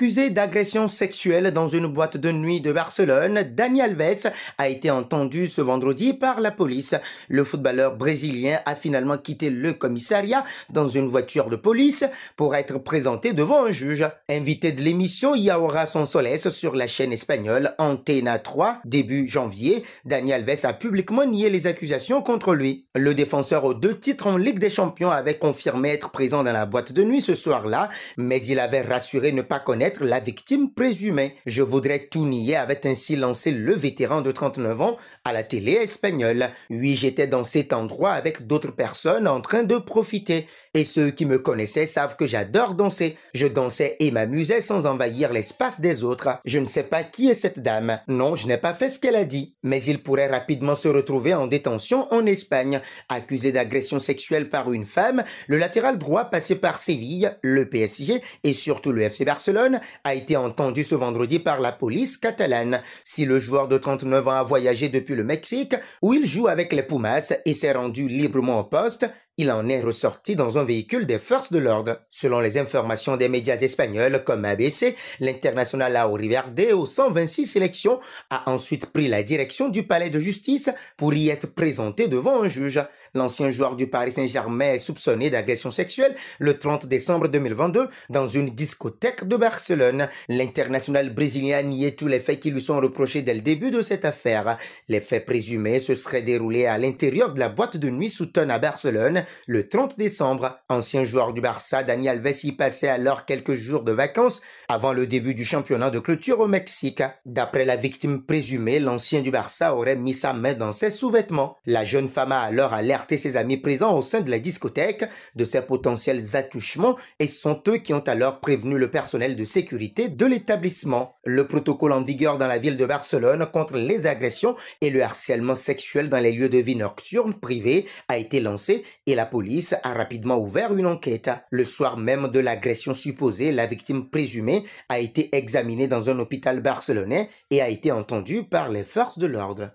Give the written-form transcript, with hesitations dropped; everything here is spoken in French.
Accusé d'agression sexuelle dans une boîte de nuit de Barcelone, Dani Alves a été entendu ce vendredi par la police. Le footballeur brésilien a finalement quitté le commissariat dans une voiture de police pour être présenté devant un juge. Invité de l'émission Y Aura Son Soles sur la chaîne espagnole Antena 3 début janvier, Dani Alves a publiquement nié les accusations contre lui. Le défenseur aux 2 titres en Ligue des Champions avait confirmé être présent dans la boîte de nuit ce soir-là, mais il avait rassuré ne pas connaître la victime présumée. Je voudrais tout nier, avait ainsi lancé le vétéran de 39 ans à la télé espagnole. Oui, j'étais dans cet endroit avec d'autres personnes en train de profiter. Et ceux qui me connaissaient savent que j'adore danser. Je dansais et m'amusais sans envahir l'espace des autres. Je ne sais pas qui est cette dame. Non, je n'ai pas fait ce qu'elle a dit. Mais il pourrait rapidement se retrouver en détention en Espagne. Accusé d'agression sexuelle par une femme, le latéral droit passé par Séville, le PSG et surtout le FC Barcelone a été entendu ce vendredi par la police catalane. Si le joueur de 39 ans a voyagé depuis le Mexique, où il joue avec les Pumas et s'est rendu librement au poste, il en est ressorti dans un véhicule des forces de l'ordre. Selon les informations des médias espagnols comme ABC, l'international Lauri Verde, aux 126 sélections, a ensuite pris la direction du palais de justice pour y être présenté devant un juge. L'ancien joueur du Paris Saint-Germain est soupçonné d'agression sexuelle le 30 décembre 2022 dans une discothèque de Barcelone. L'international brésilien a nié tous les faits qui lui sont reprochés dès le début de cette affaire. Les faits présumés se seraient déroulés à l'intérieur de la boîte de nuit Sutton à Barcelone le 30 décembre. Ancien joueur du Barça, Dani Alves y passait alors quelques jours de vacances avant le début du championnat de clôture au Mexique. D'après la victime présumée, l'ancien du Barça aurait mis sa main dans ses sous-vêtements. La jeune femme a alors alerté ses amis présents au sein de la discothèque de ses potentiels attouchements et sont eux qui ont alors prévenu le personnel de sécurité de l'établissement. Le protocole en vigueur dans la ville de Barcelone contre les agressions et le harcèlement sexuel dans les lieux de vie nocturnes privés a été lancé et la police a rapidement ouvert une enquête. Le soir même de l'agression supposée, la victime présumée a été examinée dans un hôpital barcelonais et a été entendue par les forces de l'ordre.